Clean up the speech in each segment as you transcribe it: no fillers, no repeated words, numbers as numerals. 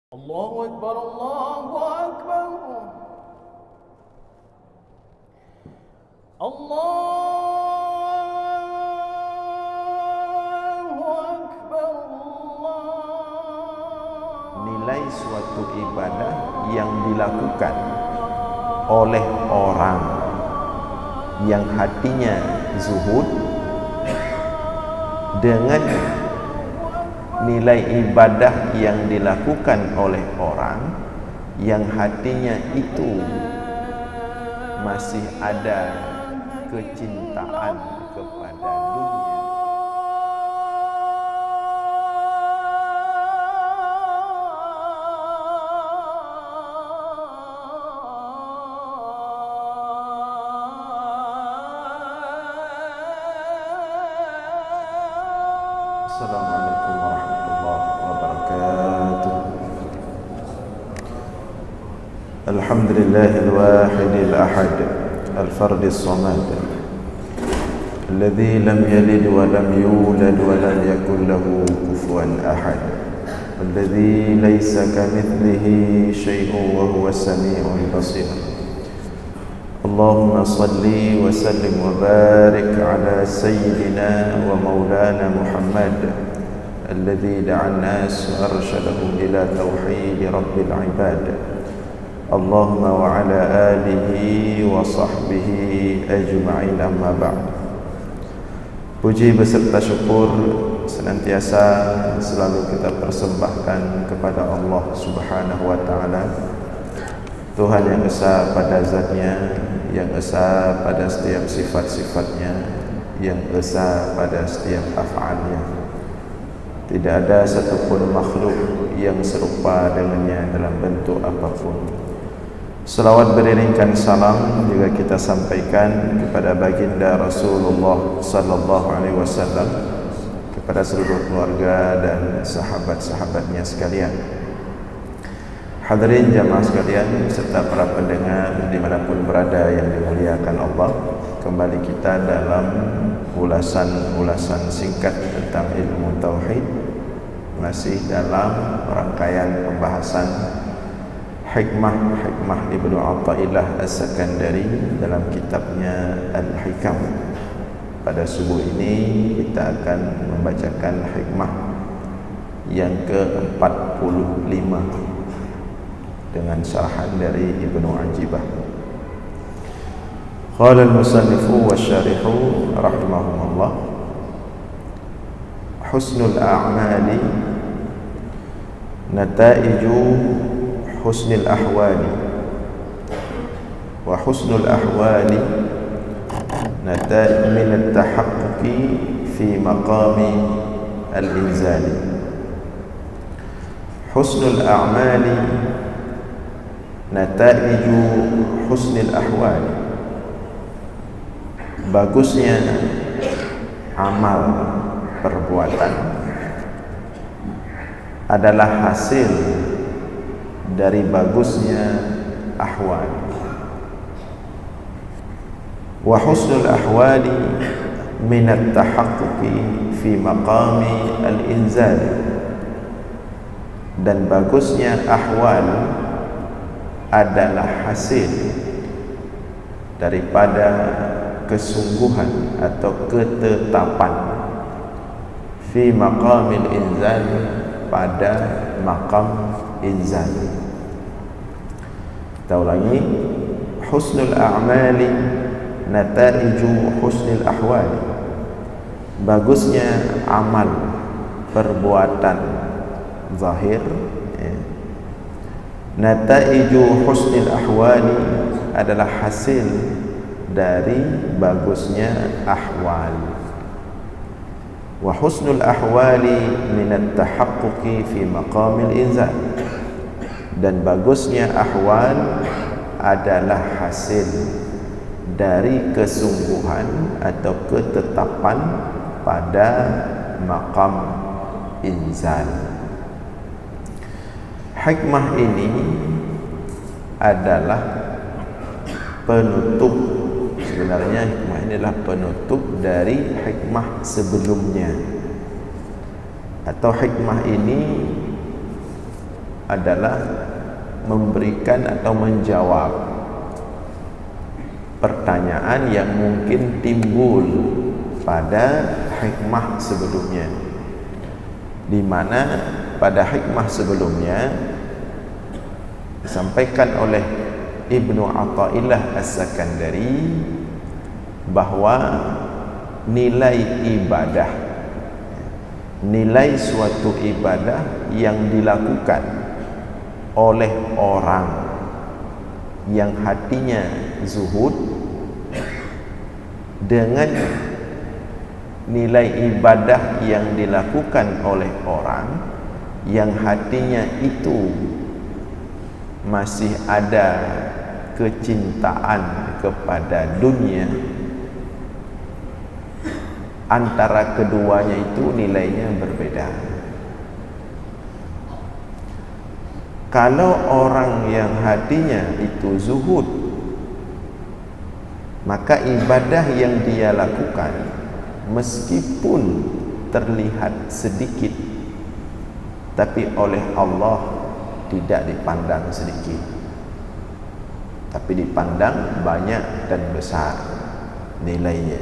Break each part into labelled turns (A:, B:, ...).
A: الله أكبر الله أكبر الله أكبر
B: Nilai suatu ibadah yang dilakukan oleh orang yang hatinya zuhud dengan nilai ibadah yang dilakukan oleh orang yang hatinya itu masih ada kecintaan kepada dunia. Assalamualaikum warahmatullahi wabarakatuh. Alhamdulillahil wahidil ahad al-fardis samad alladzi lam yalid wa lam yulad wa lam yakul lahu kufuwan ahad alladzi laysa kamithlihi syai'un wa huwas samii'ul basir. Allahumma salli wa sallim wa barik ala sayyidina wa maulana Muhammad alladzi da'an nas wa arsyadahum ila tauhid rabbil ibad. Allahumma wa ala alihi wa sahbihi ajma'in, amma ba'd. Puji beserta syukur senantiasa selalu kita persembahkan kepada Allah Subhanahu wa taala, Tuhan yang esa pada zatnya, yang esa pada setiap sifat-sifatnya, yang esa pada setiap af'alnya. Tidak ada satupun makhluk yang serupa dengannya dalam bentuk apapun. Selawat beriringkan salam juga kita sampaikan kepada baginda Rasulullah sallallahu alaihi wasallam, kepada seluruh keluarga dan sahabat-sahabatnya sekalian. Hadirin jamaah sekalian serta para pendengar dimanapun berada yang dimuliakan Allah, kembali kita dalam ulasan-ulasan singkat tentang ilmu tauhid, masih dalam rangkaian pembahasan hikmah Ibnu Athaillah As-Sakandari dalam kitabnya Al-Hikam. Pada subuh ini kita akan membacakan hikmah yang ke-45 dengan syarahan dari Ibnu Ajibah. Qala al-musannifu wa syarihu rahimahumullah, husnul a'mali nataiju husnil ahwali wa husnul ahwali nataij min at-tahaqquqi fi maqami al-inzali. Husnul a'mali nataiju husnil ahwali, bagusnya amal perbuatan adalah hasil dari bagusnya ahwal. Wa husnul ahwali min at-tahaqquqi fi maqami al-inzal, dan bagusnya ahwal adalah hasil daripada kesungguhan atau ketetapan fi maqamil inzal, pada maqam inzal. Kita ulangi, husnul a'mali nataiju husnil ahwali, bagusnya amal perbuatan zahir, nataiju husnil ahwali adalah hasil dari bagusnya ahwal. Wa husnul ahwali min at-tahaqquqi fi maqamil inzal, dan bagusnya ahwal adalah hasil dari kesungguhan atau ketetapan pada maqam inzal. Hikmah ini adalah penutup, sebenarnya hikmah ini adalah penutup dari hikmah sebelumnya, atau hikmah ini adalah memberikan atau menjawab pertanyaan yang mungkin timbul pada hikmah sebelumnya, di mana pada hikmah sebelumnya disampaikan oleh Ibnu Athaillah As-Sakandari bahwa nilai ibadah, nilai suatu ibadah yang dilakukan oleh orang yang hatinya zuhud dengan nilai ibadah yang dilakukan oleh orang yang hatinya itu masih ada kecintaan kepada dunia, antara keduanya itu nilainya berbeda. Kalau orang yang hatinya itu zuhud, maka ibadah yang dia lakukan meskipun terlihat sedikit, tapi oleh Allah tidak dipandang sedikit, tapi dipandang banyak dan besar nilainya.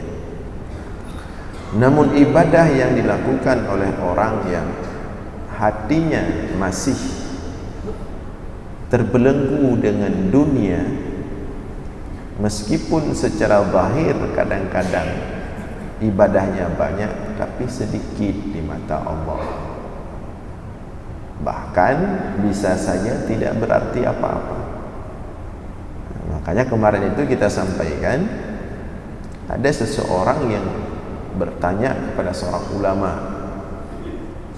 B: Namun ibadah yang dilakukan oleh orang yang hatinya masih terbelenggu dengan dunia, meskipun secara zahir kadang-kadang ibadahnya banyak, tapi sedikit di mata Allah. Bahkan bisa saja tidak berarti apa-apa. Makanya kemarin itu kita sampaikan, ada seseorang yang bertanya kepada seorang ulama,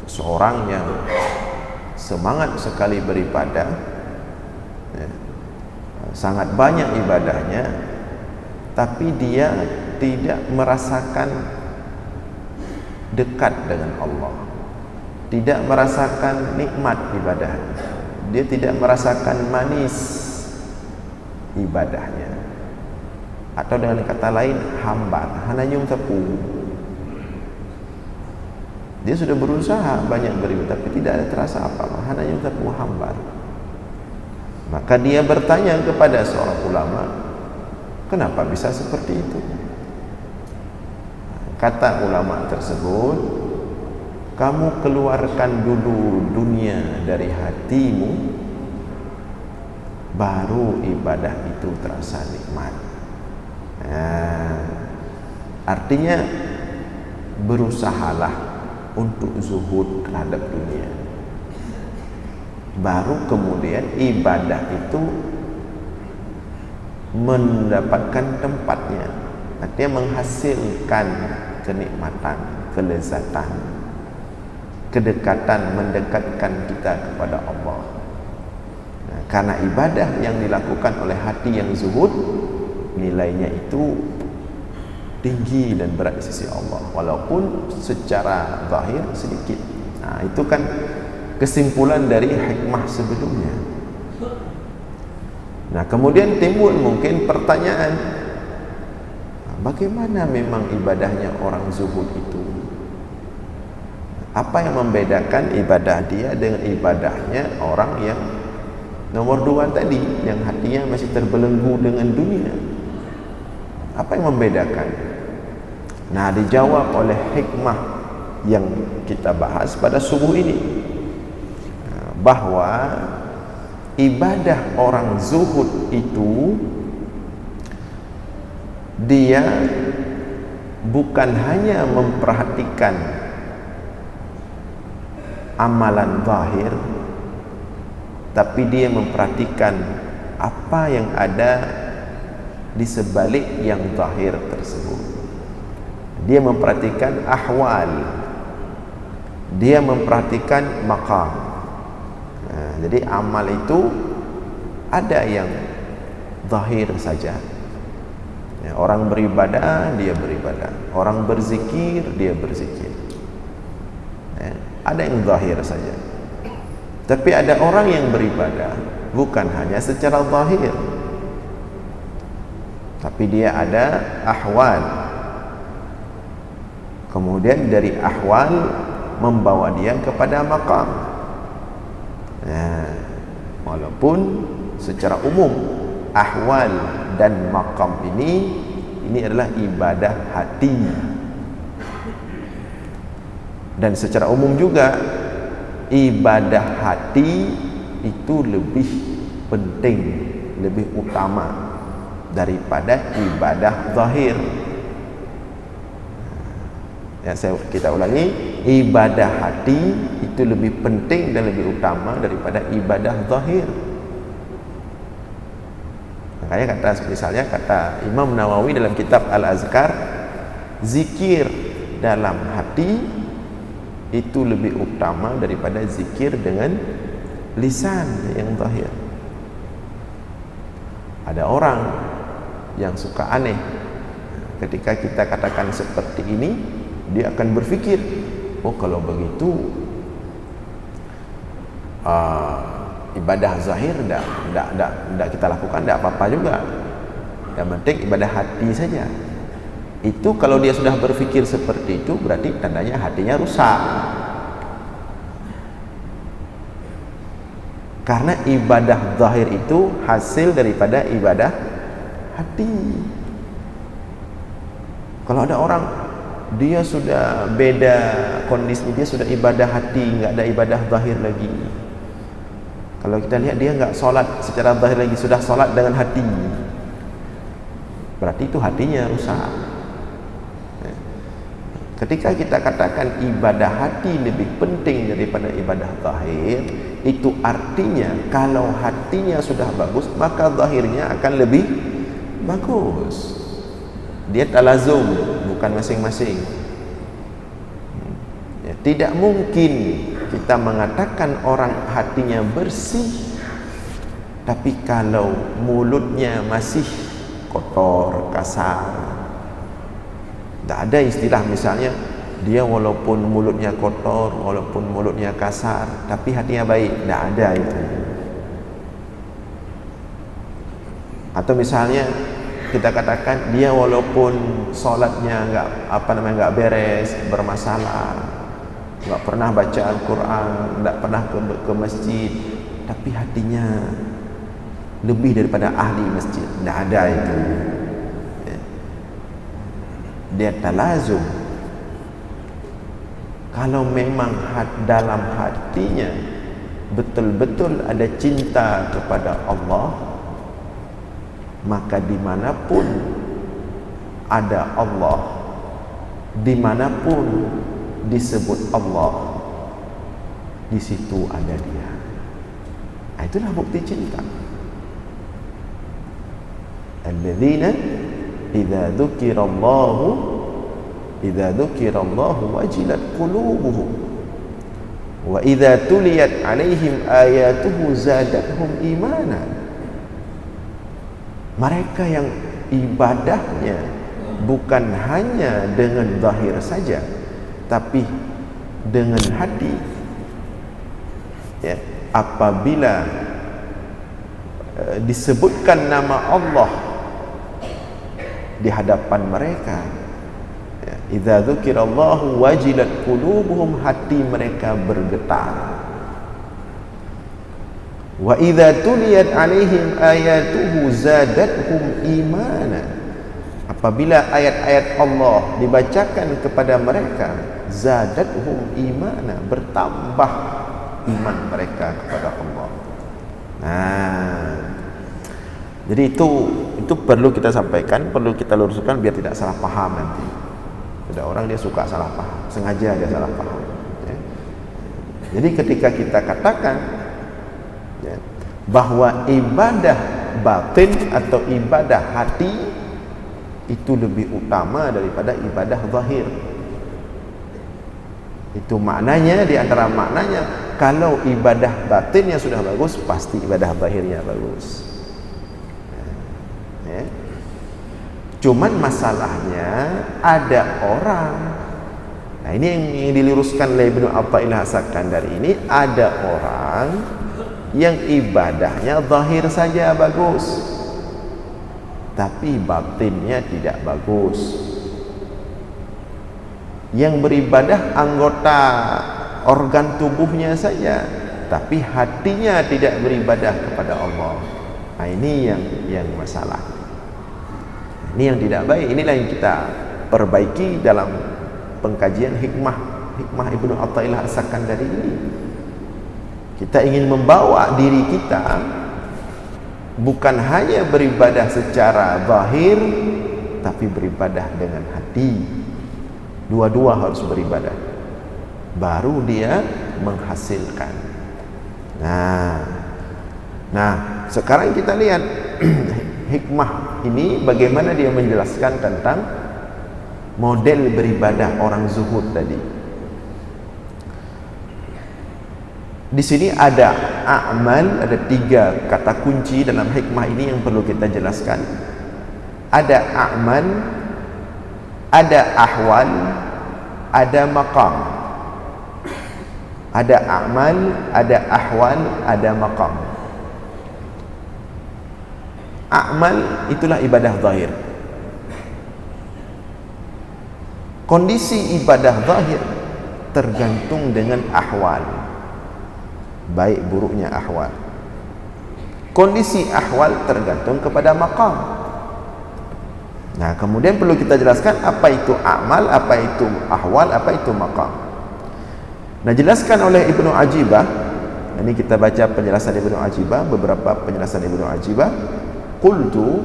B: seseorang yang semangat sekali beribadah, sangat banyak ibadahnya, tapi dia tidak merasakan dekat dengan Allah, tidak merasakan nikmat ibadah, dia tidak merasakan manis ibadahnya, atau dengan kata lain hambar, hana nyung tepung. Dia sudah berusaha banyak beribadah, tapi tidak ada terasa apa-apa, hana nyung tepung hambar. Maka dia bertanya kepada seorang ulama, kenapa bisa seperti itu? Kata ulama tersebut, kamu keluarkan dulu dunia dari hatimu, baru ibadah itu terasa nikmat. Artinya berusahalah untuk zuhud terhadap dunia, baru kemudian ibadah itu mendapatkan tempatnya, artinya menghasilkan kenikmatan, kelezatan, kedekatan, mendekatkan kita kepada Allah. Karena ibadah yang dilakukan oleh hati yang zuhud, nilainya itu tinggi dan berat di sisi Allah, walaupun secara zahir sedikit. Itu kan kesimpulan dari hikmah sebelumnya. Kemudian timbul mungkin pertanyaan, bagaimana memang ibadahnya orang zuhud itu? Apa yang membedakan ibadah dia dengan ibadahnya orang yang nomor dua tadi, yang hatinya masih terbelenggu dengan dunia? Apa yang membedakan? Dijawab oleh hikmah yang kita bahas pada subuh ini, bahwa ibadah orang zuhud itu dia bukan hanya memperhatikan amalan zahir, tapi dia memperhatikan apa yang ada di sebalik yang zahir tersebut. Dia memperhatikan ahwal, dia memperhatikan maqam. Jadi amal itu ada yang zahir saja. Orang beribadah, dia beribadah. Orang berzikir, dia berzikir. Ada yang zahir saja. Tapi ada orang yang beribadah bukan hanya secara zahir, tapi dia ada ahwal. Kemudian dari ahwal membawa dia kepada maqam. walaupun secara umum ahwal dan maqam ini adalah ibadah hati, dan secara umum juga ibadah hati itu lebih penting, lebih utama daripada ibadah zahir. Ya, kita ulangi, ibadah hati itu lebih penting dan lebih utama daripada ibadah zahir. Makanya misalnya kata Imam Nawawi dalam kitab Al-Azkar, zikir dalam hati itu lebih utama daripada zikir dengan lisan yang zahir. Ada orang yang suka aneh ketika kita katakan seperti ini, dia akan berpikir, oh kalau begitu ibadah zahir tidak kita lakukan, tidak apa-apa juga, yang penting ibadah hati saja. Itu kalau dia sudah berpikir seperti itu, berarti tandanya hatinya rusak. Karena ibadah zahir itu hasil daripada ibadah hati. Kalau ada orang dia sudah beda kondisi, dia sudah ibadah hati, nggak ada ibadah zahir lagi. Kalau kita lihat dia nggak sholat secara zahir lagi, sudah sholat dengan hati, berarti itu hatinya rusak. Ketika kita katakan ibadah hati lebih penting daripada ibadah zahir, itu artinya kalau hatinya sudah bagus, maka zahirnya akan lebih bagus. Dia talazum, bukan masing-masing. Ya, tidak mungkin kita mengatakan orang hatinya bersih, tapi kalau mulutnya masih kotor, kasar. Tak ada istilah misalnya dia walaupun mulutnya kotor, walaupun mulutnya kasar, tapi hatinya baik. Tak ada itu. Atau misalnya kita katakan dia walaupun solatnya enggak beres, bermasalah, enggak pernah baca Al-Quran, enggak pernah ke masjid, tapi hatinya lebih daripada ahli masjid. Tak ada itu. Dia talazum. Kalau memang dalam hatinya betul-betul ada cinta kepada Allah, maka dimanapun ada Allah, dimanapun disebut Allah, di situ ada dia. Nah, itulah bukti cinta. Alladzina idza dzukirallahu wajilat qulubuhum wa idza tuliyat alaihim ayatuhu zadatuhum imana. Mereka yang ibadahnya bukan hanya dengan zahir saja, tapi dengan hati. Ya, apabila disebutkan nama Allah di hadapan mereka, ya, idza dzukirallahu wajilat qulubuhum, hati mereka bergetar. Wa idza tuliyat alaihim ayatuhu zadatuhum imana. Apabila ayat-ayat Allah dibacakan kepada mereka, zadatuhum imana, bertambah iman mereka kepada Allah. Nah, jadi itu perlu kita sampaikan, perlu kita luruskan biar tidak salah paham nanti. Ada orang dia suka salah paham, sengaja dia salah paham. Ya. Jadi ketika kita katakan, ya, bahwa ibadah batin atau ibadah hati itu lebih utama daripada ibadah zahir, itu maknanya, di antara maknanya, kalau ibadah batinnya sudah bagus, pasti ibadah zahirnya bagus. Ya. Cuman masalahnya ada orang, nah ini yang diluruskan oleh Ibnu Athaillah As-Sakandari ini, ada orang yang ibadahnya zahir saja bagus, tapi batinnya tidak bagus. Yang beribadah anggota organ tubuhnya saja, tapi hatinya tidak beribadah kepada Allah. Nah, ini yang masalah. Ini yang tidak baik. Inilah yang kita perbaiki dalam pengkajian hikmah Ibnu Athaillah As-Sakandari ini. Kita ingin membawa diri kita bukan hanya beribadah secara zahir, tapi beribadah dengan hati. Dua-dua harus beribadah, baru dia menghasilkan. Nah, sekarang kita lihat hikmah ini bagaimana dia menjelaskan tentang model beribadah orang zuhud tadi. Di sini ada a'mal, ada 3 kata kunci dalam hikmah ini yang perlu kita jelaskan. Ada a'mal, ada ahwal, ada maqam. Ada a'mal, ada ahwal, ada maqam. A'mal itulah ibadah zahir. Kondisi ibadah zahir tergantung dengan ahwal, baik buruknya ahwal. Kondisi ahwal tergantung kepada maqam. Nah, kemudian perlu kita jelaskan apa itu amal, apa itu ahwal, apa itu maqam. Nah, jelaskan oleh Ibnu Ajibah. Ini kita baca penjelasan Ibnu Ajibah, beberapa penjelasan Ibnu Ajibah. Qultu,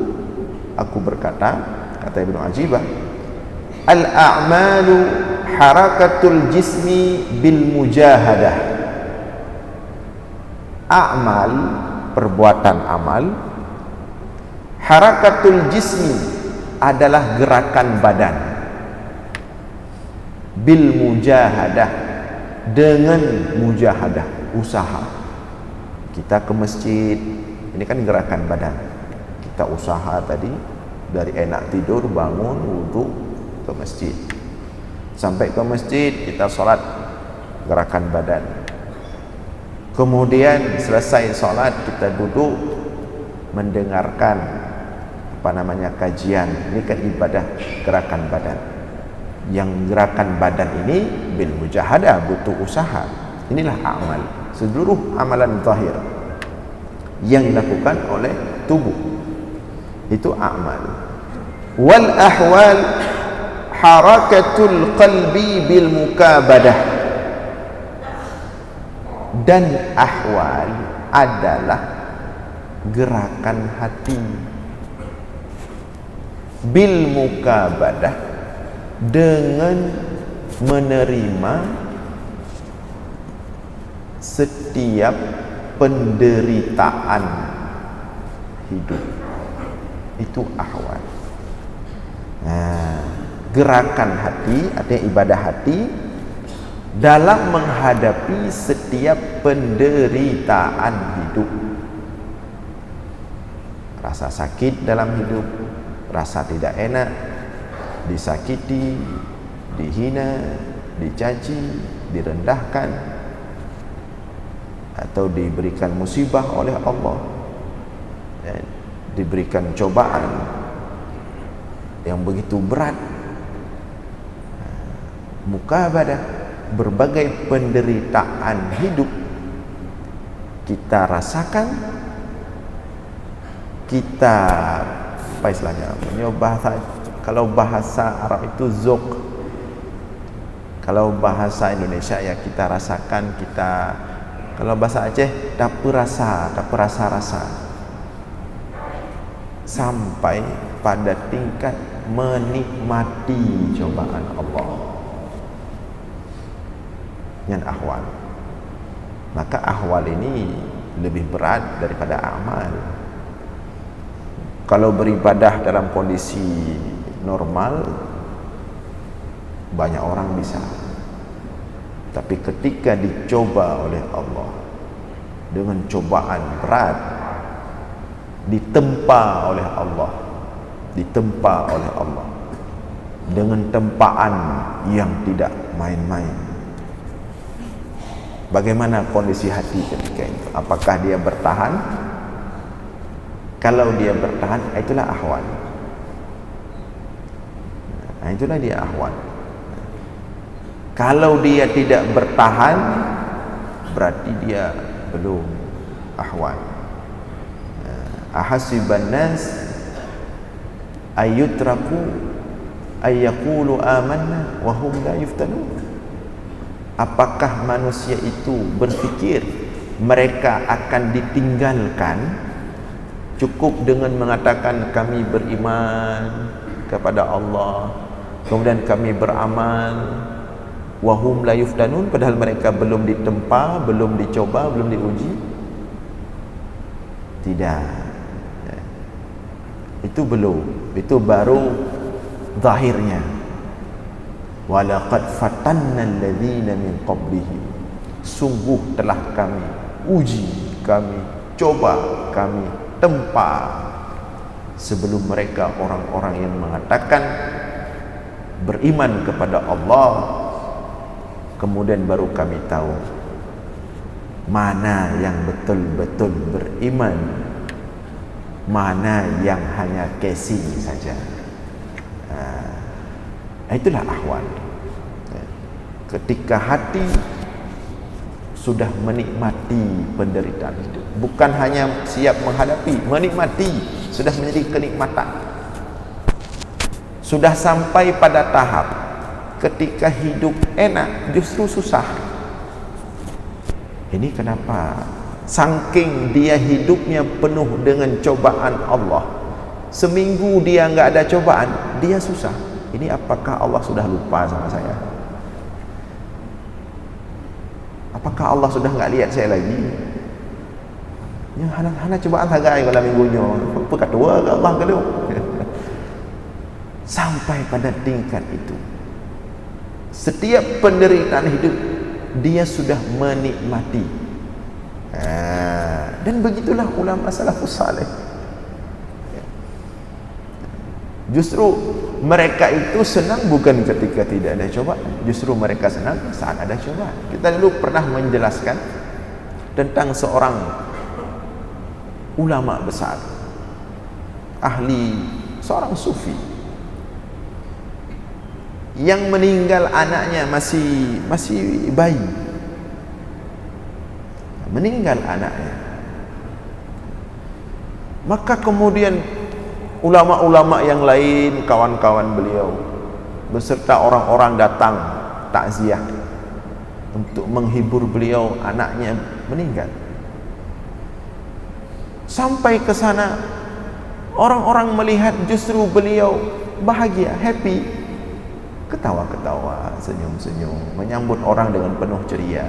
B: aku berkata, kata Ibnu Ajibah, al-a'malu harakatul jismi bil mujahadah. A'mal, perbuatan amal, harakatul jismi adalah gerakan badan, bil mujahadah, dengan mujahadah, usaha. Kita ke masjid, ini kan gerakan badan. Kita usaha tadi, dari enak tidur, bangun, wudhu, ke masjid. Sampai ke masjid, kita sholat, gerakan badan. Kemudian selesai sholat, kita duduk mendengarkan kajian. Ini kan ibadah gerakan badan. Yang gerakan badan ini bil mujahadah, butuh usaha. Inilah amal. Seluruh amalan zahir yang dilakukan oleh tubuh itu amal. Wal ahwal harakatul qalbi bil mukabadah. Dan ahwal adalah gerakan hati bil mukabadah, dengan menerima setiap penderitaan hidup. Itu ahwal. Nah, gerakan hati, artinya ibadah hati dalam menghadapi setiap penderitaan hidup. Rasa sakit dalam hidup, rasa tidak enak, disakiti, dihina, dicaci, direndahkan, atau diberikan musibah oleh Allah, ya, diberikan cobaan yang begitu berat, mukabadah, berbagai penderitaan hidup kita rasakan. Kita apa istilahnya, kalau bahasa Arab itu zuk, kalau bahasa Indonesia ya kita rasakan, kita, kalau bahasa Aceh dapur rasa, sampai pada tingkat menikmati cobaan Allah. Yang ahwal, maka ahwal ini lebih berat daripada amal. Kalau beribadah dalam kondisi normal, banyak orang bisa. Tapi ketika dicoba oleh Allah dengan cobaan berat, ditempa oleh Allah dengan tempaan yang tidak main-main, bagaimana kondisi hati ketika itu? Apakah dia bertahan? Kalau dia bertahan, itulah ahwal. Nah, itulah dia ahwal. Kalau dia tidak bertahan, berarti dia belum ahwal. Ahasiban nas ayyutraku ayyaqulu amanna wa hum la yuftanun. Apakah manusia itu berfikir mereka akan ditinggalkan cukup dengan mengatakan kami beriman kepada Allah, kemudian kami beramal, wa hum la yuftanun, padahal mereka belum ditempa, belum dicoba, belum diuji? Tidak. Itu belum, itu baru zahirnya. Walaqad fatanna alladhina min qablihim, sungguh telah kami uji, kami coba, kami tempa sebelum mereka orang-orang yang mengatakan beriman kepada Allah, kemudian baru kami tahu mana yang betul-betul beriman, mana yang hanya casing saja. Itulah ahwal. Ketika hati sudah menikmati penderitaan hidup, bukan hanya siap menghadapi, menikmati, sudah menjadi kenikmatan, sudah sampai pada tahap ketika hidup enak justru susah. Ini kenapa? Saking dia hidupnya penuh dengan cobaan Allah, seminggu dia nggak ada cobaan, dia susah. Ini apakah Allah sudah lupa sama saya? Apakah Allah sudah nggak lihat saya lagi? Ya, hana cobaan hagai kalau minggunya. Apa kedua Allah kedua. Sampai pada tingkat itu, setiap penderitaan hidup dia sudah menikmati. Dan begitulah ulama salafus saleh. Justru mereka itu senang bukan ketika tidak ada cobaan, justru mereka senang saat ada cobaan. Kita dulu pernah menjelaskan tentang seorang ulama besar, ahli, seorang sufi yang meninggal anaknya masih bayi. Meninggal anaknya. Maka kemudian ulama-ulama yang lain, kawan-kawan beliau beserta orang-orang datang takziah untuk menghibur beliau, anaknya meninggal. Sampai ke sana orang-orang melihat justru beliau bahagia, happy, ketawa-ketawa, senyum-senyum, menyambut orang dengan penuh ceria.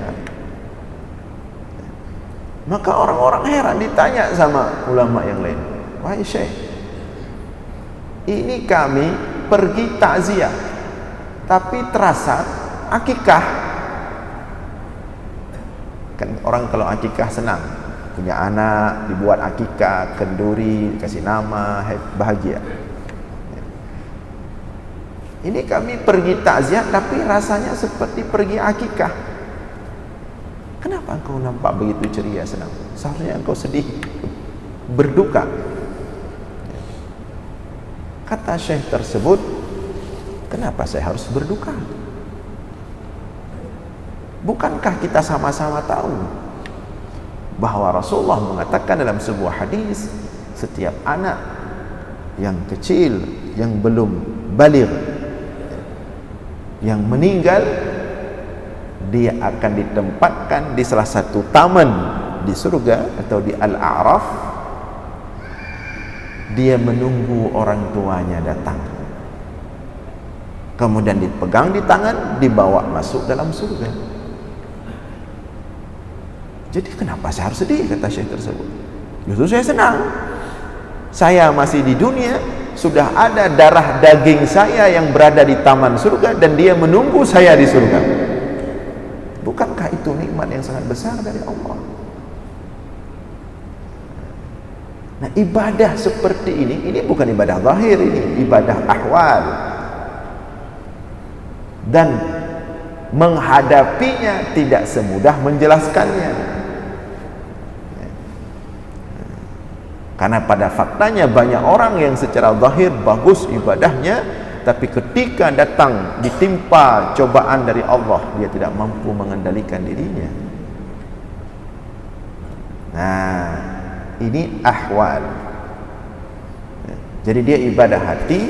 B: Maka orang-orang heran, ditanya sama ulama yang lain, "Wahai Syekh, ini kami pergi takziah, tapi terasa akikah." Kan orang kalau akikah senang, punya anak, dibuat akikah, kenduri, kasih nama, bahagia. Ini kami pergi takziah, tapi rasanya seperti pergi akikah. Kenapa engkau nampak begitu ceria, senang? Seharusnya engkau sedih, berduka. Kata syekh tersebut, kenapa saya harus berduka? Bukankah kita sama-sama tahu bahwa Rasulullah mengatakan dalam sebuah hadis, setiap anak yang kecil, yang belum baligh, yang meninggal, dia akan ditempatkan di salah satu taman di surga atau di Al-A'raf. Dia menunggu orang tuanya datang, kemudian dipegang di tangan, dibawa masuk dalam surga. Jadi kenapa saya harus sedih, kata syekh tersebut? Justru saya senang. Saya masih di dunia, sudah ada darah daging saya yang berada di taman surga, dan dia menunggu saya di surga. Bukankah itu nikmat yang sangat besar dari Allah? Nah, ibadah seperti ini bukan ibadah zahir, ini ibadah ahwal. Dan menghadapinya tidak semudah menjelaskannya. Karena pada faktanya banyak orang yang secara zahir bagus ibadahnya, tapi ketika datang ditimpa cobaan dari Allah, dia tidak mampu mengendalikan dirinya. Nah, ini ahwal. Jadi dia ibadah hati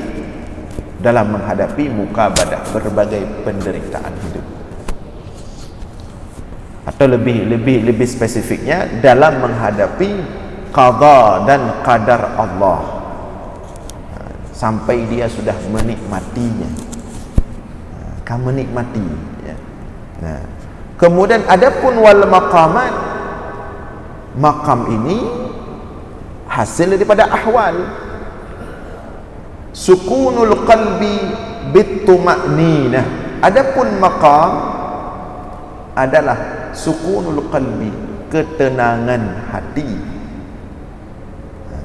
B: dalam menghadapi mukabadah berbagai penderitaan hidup. Atau lebih spesifiknya dalam menghadapi qada dan qadar Allah, sampai dia sudah menikmatinya, akan menikmati ya. Nah, kemudian adapun wal maqamat, maqam ini hasil daripada ahwal. Sukunul qalbi bituma'ninah. Adapun maqam adalah sukunul qalbi, ketenangan hati.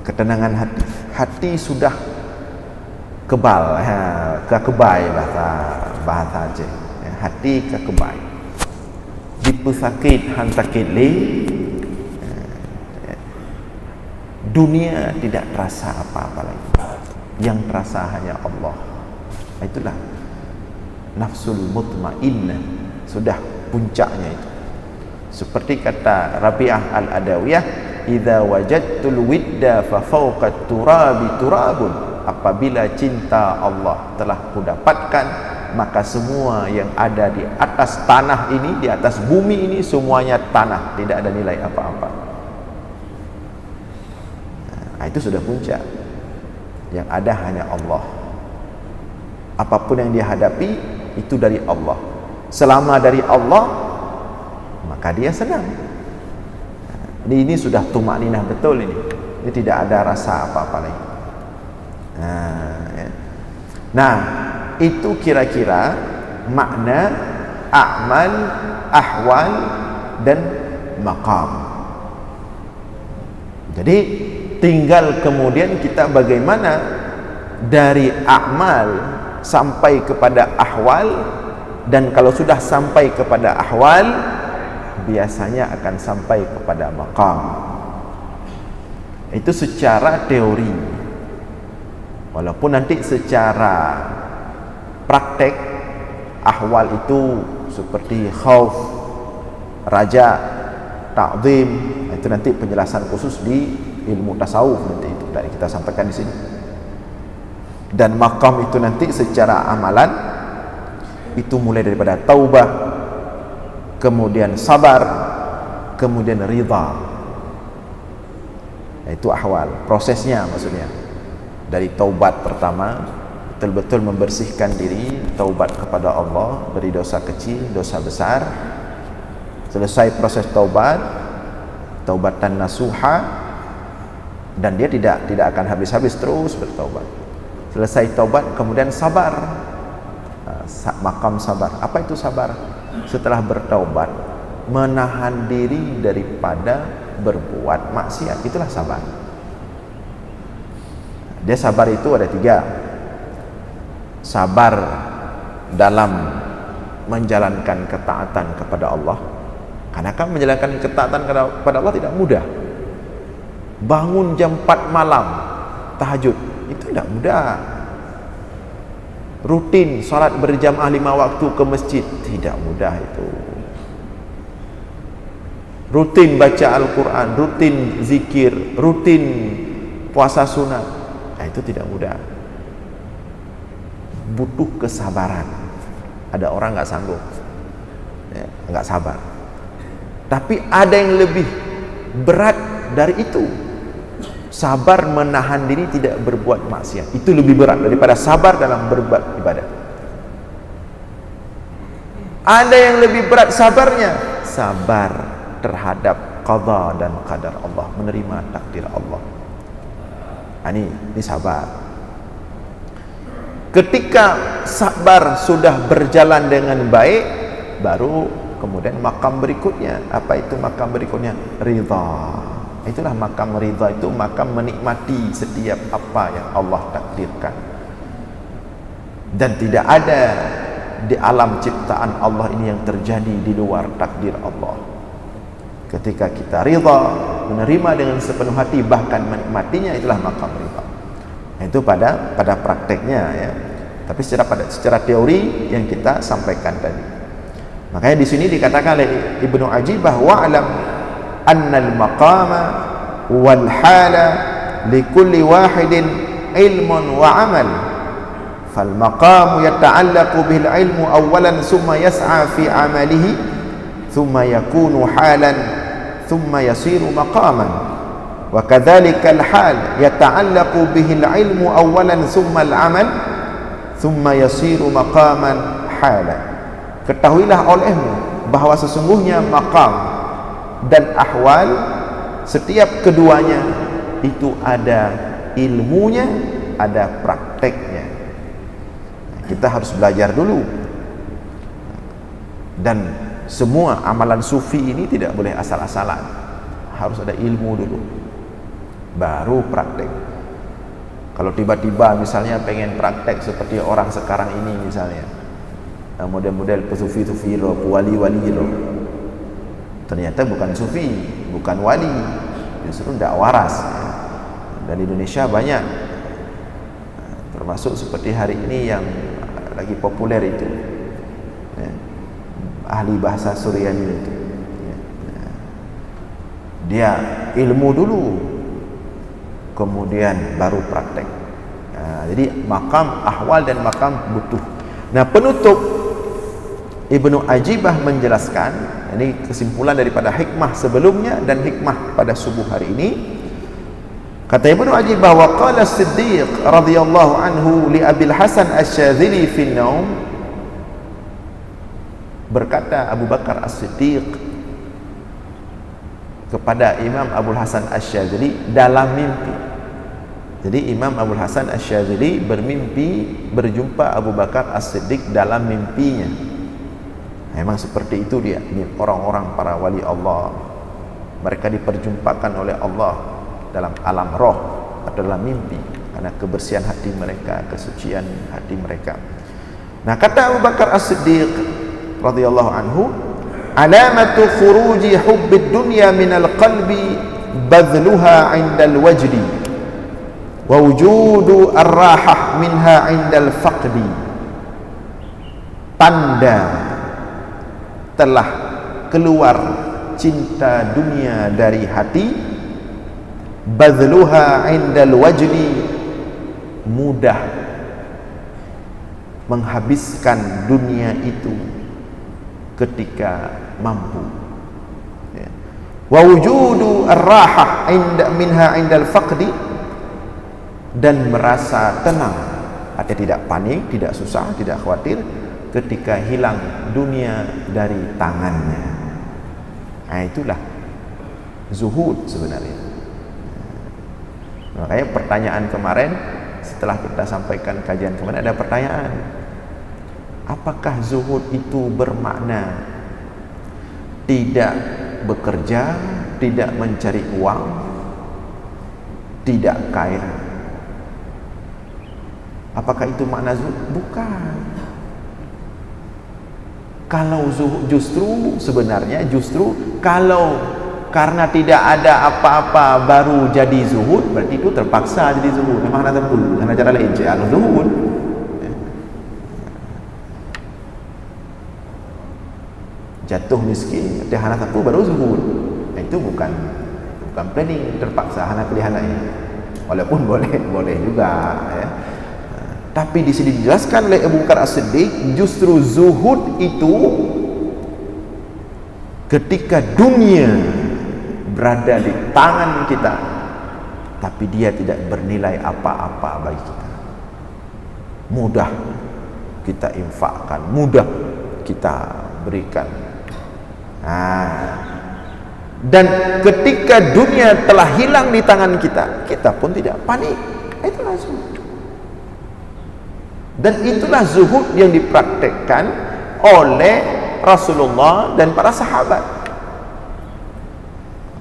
B: Ketenangan hati. Hati sudah kebal, kekebai bahasa Aceh. Hati kekebai. Dipesakit hantakit le. Dunia tidak terasa apa-apa lagi. Yang terasa hanya Allah. Itulah nafsul mutmainnah, sudah puncaknya itu. Seperti kata Rabi'ah Al-Adawiyah, idza wajadtul widda fa fawqa turabi turabun. Apabila cinta Allah telah kudapatkan, maka semua yang ada di atas tanah ini, di atas bumi ini, semuanya tanah, tidak ada nilai apa-apa. Nah, itu sudah puncak. Yang ada hanya Allah. Apapun yang dia hadapi itu dari Allah. Selama dari Allah, maka dia senang. Ini sudah tumakninah betul ini. Ini tidak ada rasa apa-apa lagi. Nah, itu kira-kira makna a'mal, ahwal dan maqam. Jadi tinggal kemudian kita bagaimana dari a'mal sampai kepada ahwal, dan kalau sudah sampai kepada ahwal biasanya akan sampai kepada maqam. Itu secara teori. Walaupun nanti secara praktek ahwal itu seperti khauf, raja, ta'zim, itu nanti penjelasan khusus di ilmu tasawuf, nanti itu dari kita sampaikan di sini. Dan maqam itu nanti secara amalan itu mulai daripada taubah, kemudian sabar, kemudian ridha. Itu ahwal, prosesnya maksudnya. Dari taubat pertama, betul-betul membersihkan diri, taubat kepada Allah dari dosa kecil, dosa besar. Selesai proses taubat, taubatan nasuha, dan dia tidak akan habis-habis terus bertaubat. Selesai taubat kemudian sabar. Maqam sabar. Apa itu sabar? Setelah bertaubat, menahan diri daripada berbuat maksiat, itulah sabar. Dia sabar itu ada 3. Sabar dalam menjalankan ketaatan kepada Allah. Karena kan menjalankan ketaatan kepada Allah tidak mudah. Bangun jam 4 malam tahajud itu tidak mudah. Rutin salat berjamaah 5 waktu ke masjid tidak mudah itu. Rutin baca Al-Quran, rutin zikir, rutin puasa sunat, itu tidak mudah. Butuh kesabaran. Ada orang nggak sanggup, nggak sabar. Tapi ada yang lebih berat dari itu. Sabar menahan diri tidak berbuat maksiat, itu lebih berat daripada sabar dalam berbuat ibadah. Ada yang lebih berat sabarnya, sabar terhadap qada dan qadar Allah, menerima takdir Allah. Ini sabar. Ketika sabar sudah berjalan dengan baik, baru kemudian makam berikutnya. Apa itu makam berikutnya? Ridha. Itulah makam ridha, itu makam menikmati setiap apa yang Allah takdirkan. Dan tidak ada di alam ciptaan Allah ini yang terjadi di luar takdir Allah. Ketika kita ridha, menerima dengan sepenuh hati, bahkan menikmatinya, itulah makam ridha. Itu pada prakteknya ya. Tapi secara teori yang kita sampaikan tadi. Makanya di sini dikatakan oleh Ibnu Ajib bahwa alam annal maqama wal hala likulli wahidin ilmun wa amal. Fal maqamu yata'allaqu bil ilmu awalan thumma yas'a fi amalihi thumma yakunu halan thumma yasiru maqaman. Wa kadzalika al hal yata'allaqu bihi al ilmu awalan thumma al amal thumma yasiru maqaman halan. Ketahuilah olehmu bahawa sesungguhnya maqam dan ahwal, setiap keduanya itu ada ilmunya, ada prakteknya. Kita harus belajar dulu. Dan semua amalan sufi ini tidak boleh asal-asalan, harus ada ilmu dulu baru praktek. Kalau tiba-tiba misalnya pengen praktek seperti orang sekarang ini, misalnya model-model pesufi-sufi lo, wali-wali lo, ternyata bukan sufi, bukan wali, justru tidak waras. Dan di Indonesia banyak, termasuk seperti hari ini yang lagi populer itu, ahli bahasa Suryani itu, dia ilmu dulu kemudian baru praktek. Jadi makam ahwal dan makam butuh. Nah, penutup Ibnu Ajibah menjelaskan, ini kesimpulan daripada hikmah sebelumnya dan hikmah pada subuh hari ini. Kata Ibnu Ajibah, wa qala Siddiq radhiyallahu anhu li Abil Hasan Asy-Syadzili fi an-naum, berkata Abu Bakar As-Siddiq kepada Imam Abul Hasan Asy-Syadzili dalam mimpi. Jadi Imam Abul Hasan Asy-Syadzili bermimpi berjumpa Abu Bakar As-Siddiq dalam mimpinya. Memang seperti itu dia, orang-orang para wali Allah, mereka diperjumpakan oleh Allah dalam alam roh atau dalam mimpi karena kebersihan hati mereka, kesucian hati mereka. Nah, kata Abu Bakar As-Siddiq radhiyallahu anhu, alamatu khuruji hubbid dunya minal qalbi badluha 'indal wajdi wa wujudu ar-rahah minha 'indal faqdi. Tanda telah keluar cinta dunia dari hati, badluha 'indal wajdi, mudah menghabiskan dunia itu ketika mampu, wa wujudu ar-rahah minha 'indal faqdi, dan merasa tenang, artinya tidak panik, tidak susah, tidak khawatir ketika hilang dunia dari tangannya. Nah, itulah zuhud sebenarnya. Makanya pertanyaan kemarin, setelah kita sampaikan kajian kemarin, ada pertanyaan, apakah zuhud itu bermakna tidak bekerja, tidak mencari uang, tidak kaya? Apakah itu makna zuhud? Bukan. Kalau zuhud justru sebenarnya kalau karena tidak ada apa-apa baru jadi zuhud, berarti itu terpaksa jadi zuhud. Memang ada betul, ada cara lain cek zuhud. Jatuh miskin, hana aku baru zuhud. Nah, itu bukan planning terpaksa, hana pilihan lain. Walaupun boleh juga, ya. Tapi di sini dijelaskan oleh Abu Bakar As-Siddiq, justru zuhud itu ketika dunia berada di tangan kita, tapi dia tidak bernilai apa-apa bagi kita. Mudah kita infakkan, mudah kita berikan. Dan ketika dunia telah hilang di tangan kita, kita pun tidak panik. Itulah zuhud. Dan itulah zuhud yang dipraktekkan oleh Rasulullah dan para sahabat.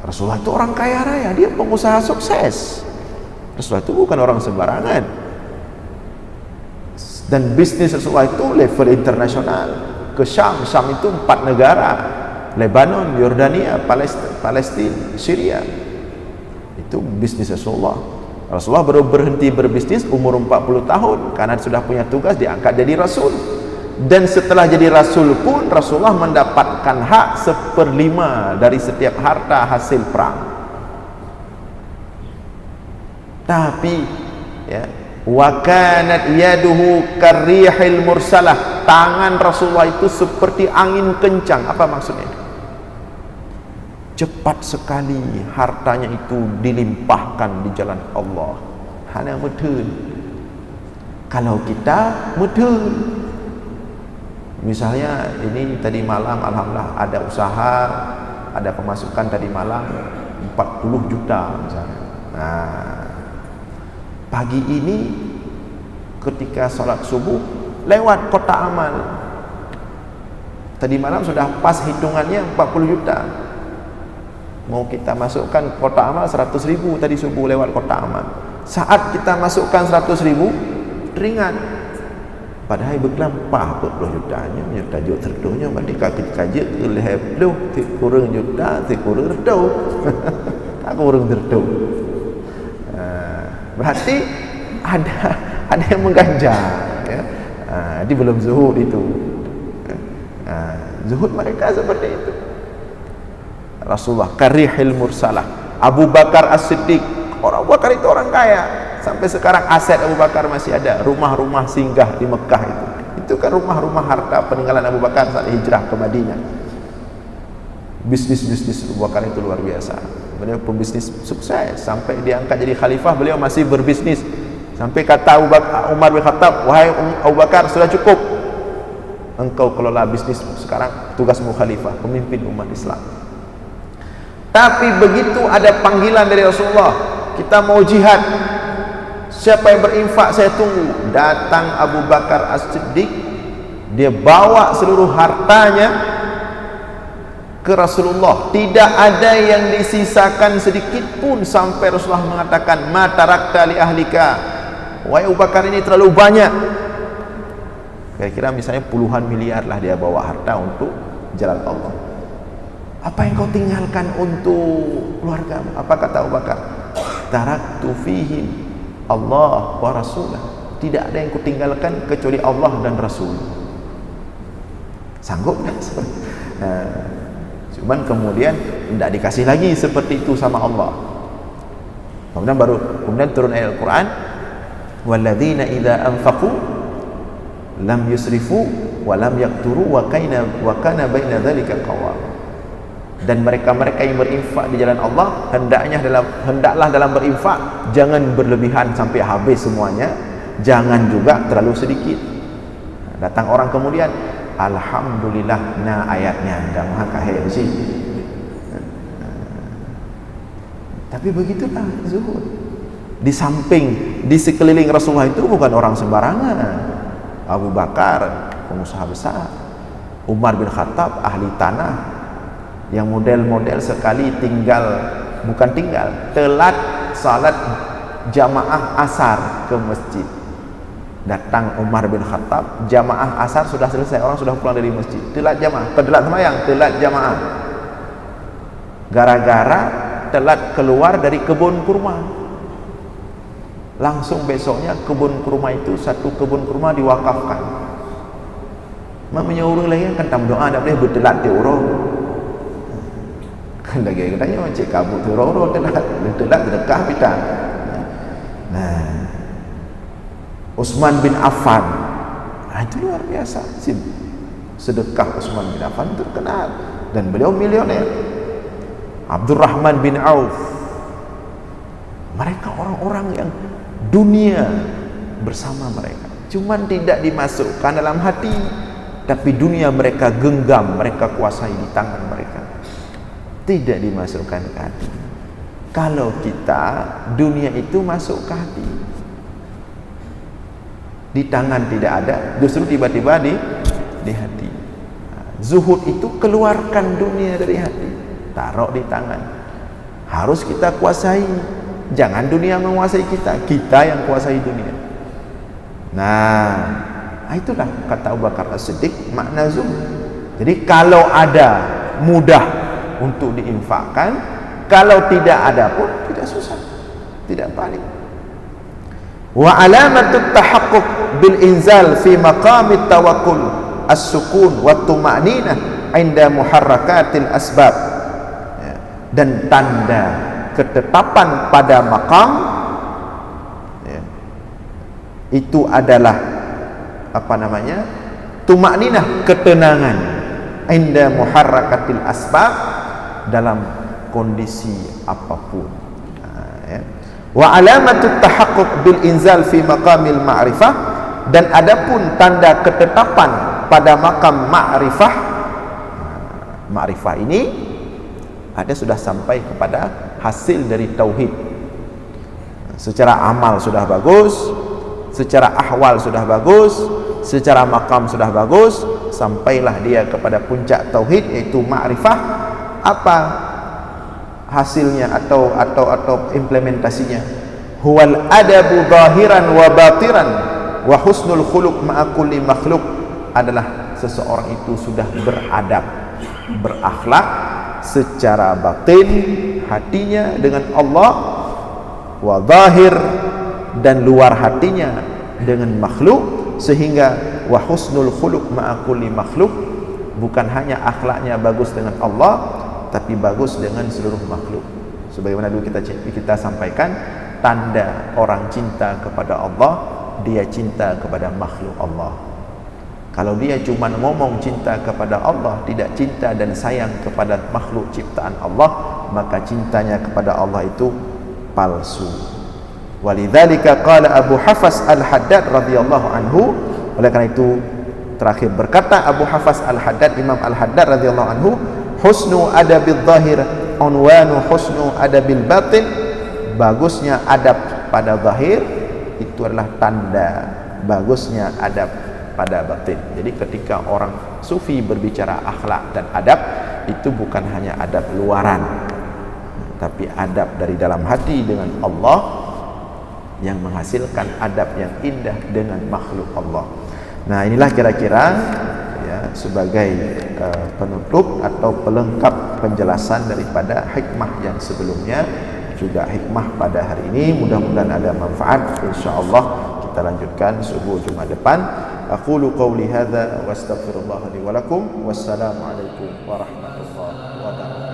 B: Rasulullah itu orang kaya raya, dia pengusaha sukses. Rasulullah itu bukan orang sembarangan. Dan bisnis Rasulullah itu level internasional. Ke Syam itu 4 negara: Lebanon, Yordania, Palestina, Syria. Itu bisnis Rasulullah. Rasulullah baru berhenti berbisnis umur 40 tahun karena sudah punya tugas diangkat jadi Rasul. Dan setelah jadi rasul pun Rasulullah mendapatkan hak 1/5 dari setiap harta hasil perang. Tapi ya, wa kanat yaduhu karrihil mursalah, tangan Rasulullah itu seperti angin kencang. Apa maksudnya? Cepat sekali hartanya itu dilimpahkan di jalan Allah. Hanya medun. Kalau kita medun, misalnya ini tadi malam alhamdulillah ada usaha, ada pemasukan tadi malam 40 juta misalnya. Nah, pagi ini ketika sholat subuh lewat kotak amal, tadi malam sudah pas hitungannya 40 juta, mau kita masukkan kotak amal 100.000 tadi subuh lewat kotak amal. Saat kita masukkan 100.000 teringat padahal berkelampah 40 jutanya tajuk terduhnya merdeka kaji lehep lu kurang juta kurang terdu tak kurang terdu. Berarti ada yang mengganjal ya. Dia belum zuhud itu. Zuhud mereka seperti itu. Rasulullah karihil mursalah. Abu Bakar As-Siddiq, orang Abu Bakar itu orang kaya. Sampai sekarang aset Abu Bakar masih ada, rumah-rumah singgah di Mekah itu. Itu kan rumah-rumah harta peninggalan Abu Bakar saat hijrah ke Madinah. Bisnis Abu Bakar itu luar biasa. Beliau pembisnis sukses, sampai diangkat jadi khalifah beliau masih berbisnis. Sampai kata Umar bin Khattab, wahai Abu Bakar, sudah cukup engkau kelola bisnis, sekarang tugasmu khalifah, pemimpin umat Islam. Tapi begitu ada panggilan dari Rasulullah, kita mau jihad, siapa yang berinfak saya tunggu. Datang Abu Bakar As-Siddiq, dia bawa seluruh hartanya ke Rasulullah, tidak ada yang disisakan sedikit pun, sampai Rasulullah mengatakan ma tarakta li ahlika, wahai Abu Bakar ini terlalu banyak. Kira-kira misalnya puluhan miliar lah dia bawa harta untuk jalan Allah. Apa yang kau tinggalkan untuk keluarga? Apa kata Abu Bakar? Taraktu fihim Allah wa Rasulah. Tidak ada yang kutinggalkan kecuali Allah dan Rasul. Sanggup tak? Cuman kemudian tidak dikasih lagi seperti itu sama Allah. Kemudian turun ayat Al-Quran, walladzina idza anfaqu lam yusrifu wa lam yaqturu wa kana baina dzalika qawam. Dan mereka-mereka yang berinfak di jalan Allah hendaklah dalam berinfak jangan berlebihan sampai habis semuanya, jangan juga terlalu sedikit. Datang orang kemudian, alhamdulillah, nah ayatnya dah mahakahir di sini. Tapi begitulah zuhud. Di samping, di sekeliling Rasulullah itu bukan orang sembarangan. Abu Bakar pengusaha besar, Umar bin Khattab ahli tanah, yang model-model sekali telat salat jamaah asar ke masjid. Datang Umar bin Khattab, jamaah asar sudah selesai, orang sudah pulang dari masjid, telat jamaah, telat semayang, telat jamaah, gara-gara telat keluar dari kebun kurma. Langsung besoknya kebun kurma itu, satu kebun kurma diwakafkan. Mamanya orang lain kan tam doa tak boleh bertelat di orang. Kan lagi katanya cik kabut tu roro telat sedekah kita. Nah, Utsman bin Affan, itu luar biasa. Sedekah Utsman bin Affan terkenal dan beliau milioner. Abdurrahman bin Auf, mereka orang-orang yang dunia bersama mereka, cuman tidak dimasukkan dalam hati, tapi dunia mereka genggam, mereka kuasai di tangan mereka, tidak dimasukkan ke hati. Kalau kita, dunia itu masuk ke hati, di tangan tidak ada, justru tiba-tiba di hati. Zuhud itu keluarkan dunia dari hati, taruh di tangan. Harus kita kuasai, jangan dunia menguasai kita, kita yang kuasai dunia. Nah, itulah kata Abu Bakar As-Siddiq makna zuhud. Jadi kalau ada mudah untuk diinfakkan, kalau tidak ada pun tidak susah, tidak panik. Wa alamatut tahaqquq bil inzal fi maqamit tawakkul as-sukun wa tuma'ninah inda muharrakatil asbab, ya, dan tanda ketetapan pada maqam, ya, itu adalah apa namanya, tuma'ninah, ketenangan, inda muharrakatil asbab, dalam kondisi apapun, ya. Wa alamatut tahaqquq bil inzal fi maqamil ma'rifah, dan adapun tanda ketetapan pada makam ma'rifah, ma'rifah ini ada sudah sampai kepada hasil dari tauhid. Secara amal sudah bagus, secara ahwal sudah bagus, secara makam sudah bagus, sampailah dia kepada puncak tauhid, yaitu ma'rifah. Apa hasilnya atau implementasinya? Huwal adabu zahiran wa batiran wa husnul khuluq ma'a kulli makhluk, adalah seseorang itu sudah beradab, berakhlak secara batin hatinya dengan Allah, wa zahir, dan luar hatinya dengan makhluk, sehingga wa husnul khuluq ma'a kulli makhluk, bukan hanya akhlaknya bagus dengan Allah, tapi bagus dengan seluruh makhluk. Sebagaimana dulu kita sampaikan, tanda orang cinta kepada Allah, dia cinta kepada makhluk Allah. Kalau dia cuma ngomong cinta kepada Allah, tidak cinta dan sayang kepada makhluk ciptaan Allah, maka cintanya kepada Allah itu palsu. Walidzalika qala Abu Hafs Al-Haddad radhiyallahu anhu, oleh karena itu terakhir berkata Abu Hafs Al-Haddad, Imam Al-Haddad radhiyallahu anhu, husnu adabil zahir unwanu husnu adabil batin, bagusnya adab pada zahir itu adalah tanda bagusnya adab pada batin. Jadi ketika orang sufi berbicara akhlak dan adab, itu bukan hanya adab luaran, tapi adab dari dalam hati dengan Allah, yang menghasilkan adab yang indah dengan makhluk Allah. Nah, inilah kira-kira ya sebagai penutup atau pelengkap penjelasan daripada hikmah yang sebelumnya, juga hikmah pada hari ini. Mudah-mudahan ada manfaat. Insyaallah kita lanjutkan subuh Jumat depan. Aqulu qawli hadza wa astaghfirullah li wa lakum. Wassalamu alaikum warahmatullahi wabarakatuh.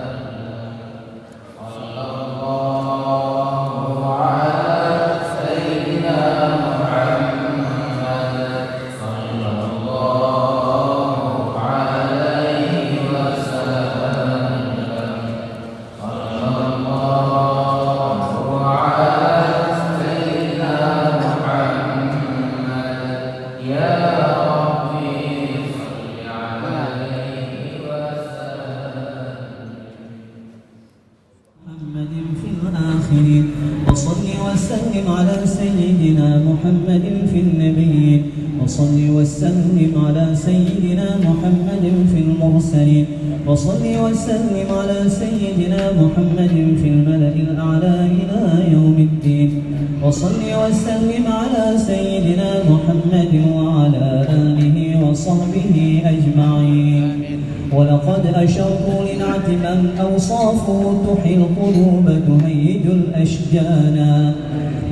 C: وصل وسلم على سيدنا محمد في النبيين وصل وسلم على سيدنا محمد في المرسلين وصل وسلم على سيدنا محمد في الملأ الأعلى إلى يوم الدين وصل وسلم على سيدنا محمد وعلى آله وصحبه أجمعين. ولقد أشروا لنعت من أوصافه تحيي القلوب تهيج الأشجانا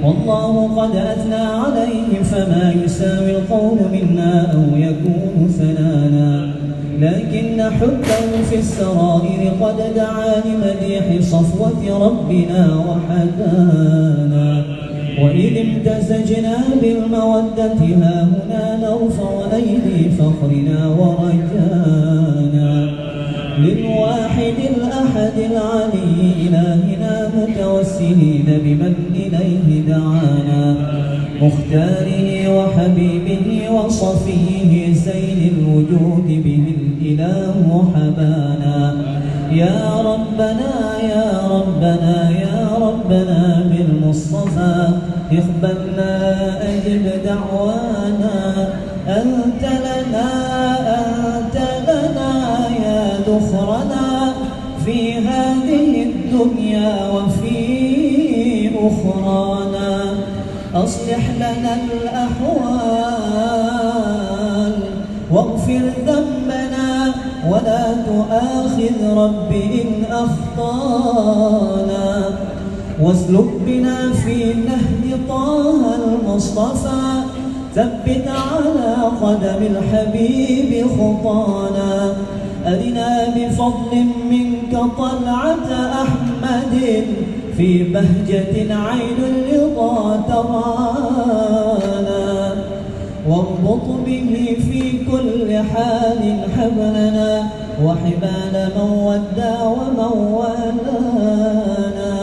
C: والله قد أثنى عليه فما يساوي القول منا أو يكون ثنانا لكن حبه في السرائر قد دعا لمديح صفوة ربنا وحدانا وإذ امتزجنا بالمودة ها هنا نرفع أيدي فخرنا ورجانا للواحد الأحد العلي إلهنا متوسلين بمن إليه دعانا مختاره وحبيبه وصفيه زين الوجود به الإله حبانا يا ربنا يا ربنا يا ربنا بالمصطفى اقبلنا أجب دعوانا أنت لنا يا ذخرنا في هذه الدنيا وفي أخرانا أصلح لنا الأحوال واغفر ذنبنا ولا تؤاخذ رب إن أخطانا واسلك بنا في نهج طه المصطفى ثبت على قدم الحبيب خطانا أرنا بفضل منك طلعة أحمد في بهجة عين الرضا ترانا واربط به في كل حال حبلنا وحبال من ودى ومن والانا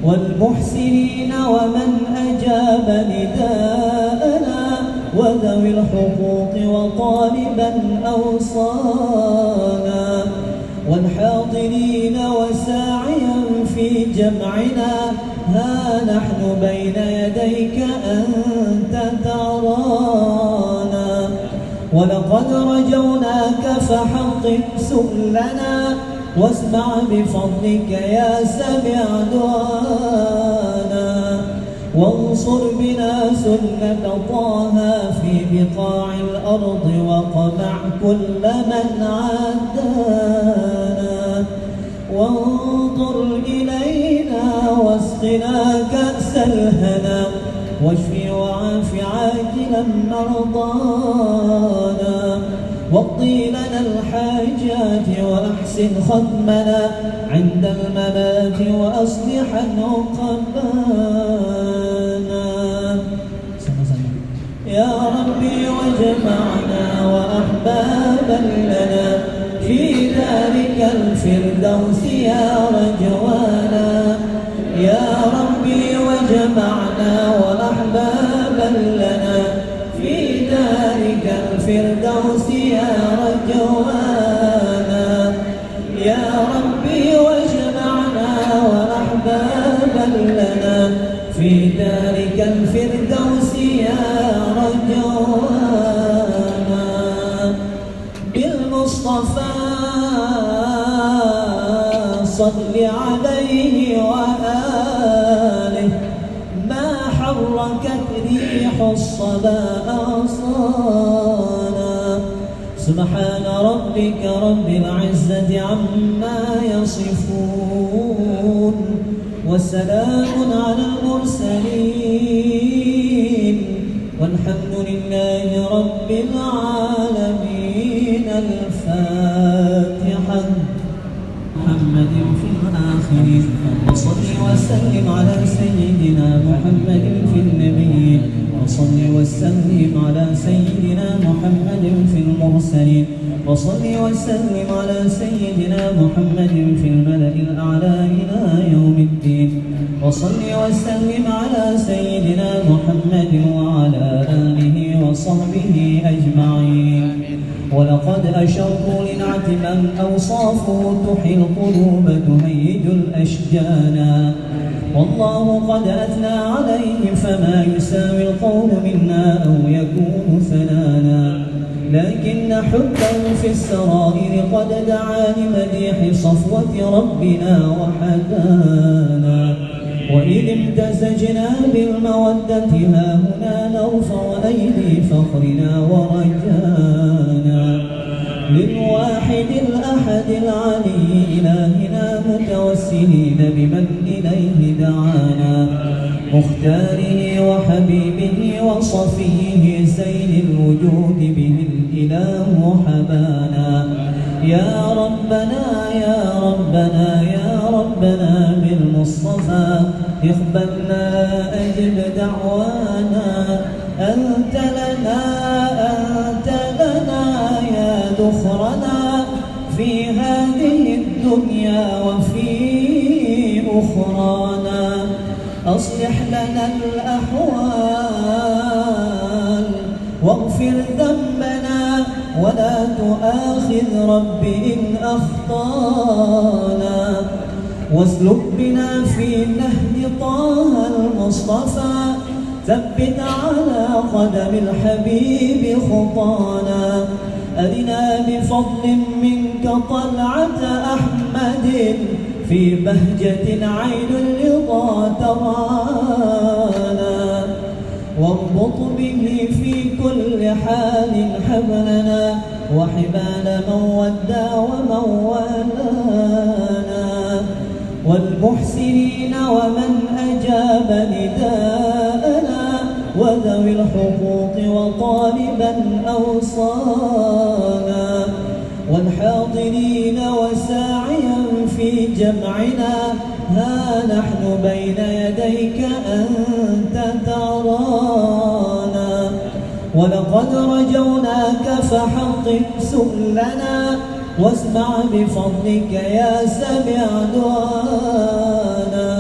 C: والمحسنين ومن أجاب نداءنا وذوي الحقوق وطالبا أوصانا والحاضرين وساعيا في جمعنا ها نحن بين يديك أنت ترانا ولقد رجوناك فحقق سؤلنا واسمع بفضلك يا سميع دعانا وانصر بنا سنة طه في بقاع الأرض وقمع كل من عادانا وانظر إلينا واسقنا كأس الهنا واشفي وعاف عاجلا مرضانا واقضي لنا الحاجات وأحسن ختمنا عند الممات وأصلح عقبانا يا ربي واجمعنا وأحبابا لنا في ذلك الفردوس يا رجوانا يا ربي واجمعنا وأحبابا لنا في ذلك الفردوس يا رجوانا يا ربي واجمعنا وأحبابا لنا في ذلك الفردوس يا رجوانا بالمصطفى صل عليه وآله ما حركت ريح الصبا أغصانا سبحان ربك رب العزة عما يصفون وسلام على المرسلين والحمد لله رب العالمين الفاتحة محمد في الآخرين وصل وسلم على سيدنا محمد في النبيين وصل وسلم على سيدنا محمد في المرسلين وصل وسلم على سيدنا محمد في الملأ الأعلى إلى يوم الدين وصل وسلم على سيدنا محمد وعلى آله وصحبه أجمعين ولقد أشروا لنعت من أوصافه تحيي القلوب تهيج الأشجانا والله قد أثنى عليه فما يساوي القول منا أو يكون ثنانا لكن حبه في السرائر قد دعا لمديح صفوة ربنا وحدانا وإذ امتزجنا بالمودة ها هنا نرفع أيدي فخرنا ورجانا للواحد الأحد العلي إلهنا متوسلين بمن إليه دعانا مختاره وحبيبه وصفيه سيد الوجود به الإله حبانا يا ربنا يا ربنا يا ربنا بالمصطفى اقبلنا أجب دعوانا أنت لنا يا ذخرنا في هذه الدنيا وفي أخرانا أصلح لنا الأحوال واغفر ذنبنا ولا تؤاخذ رب إن أخطانا واسلك بنا في نهج طه المصطفى ثبت على قدم الحبيب خطانا أرنا بفضل منك طلعة أحمد في بهجة عين الرضا ترانا واربط به في كل حال حبلنا وحبال من ودى ومن والانا والمحسنين ومن أجاب نداءنا وذوي الحقوق جمعنا ها نحن بين يديك أنت ترانا ولقد رجوناك فحقق سؤلنا واسمع بفضلك يا سميع دعانا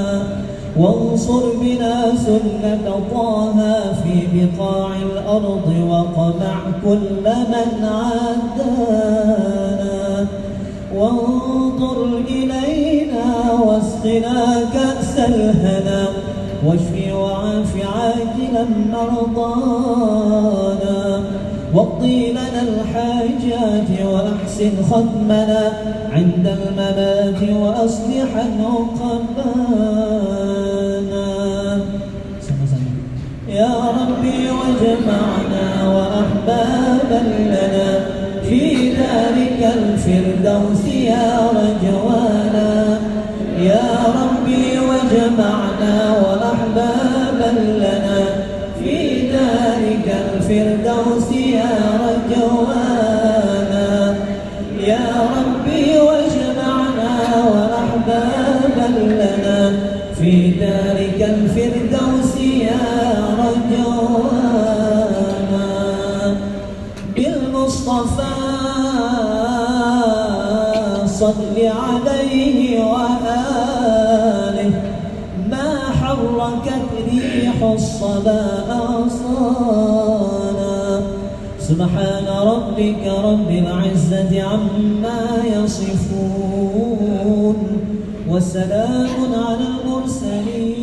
C: وانصر بنا سنة طه في بقاع الأرض وقمع كل من عادانا وانظر إلينا واسقنا كأس الهنا واشفي وعاف عاجلا مرضانا واقضي لنا الحاجات وأحسن ختمنا عند الممات وأصلحا عقبانا يا ربي واجمعنا وأحبابا لنا في دارك الفردوس يا رجوانا يا ربي واجمعنا وأحبابا لنا في دارك الفردوس يا رجوانا يا ربي واجمعنا وأحبابا لنا في دارك الفردوس يا رجوانا بالمصطفى صل عليه وآله ما حركت ريح الصبا أغصانا سبحان ربك رب العزة عما يصفون وسلام على المرسلين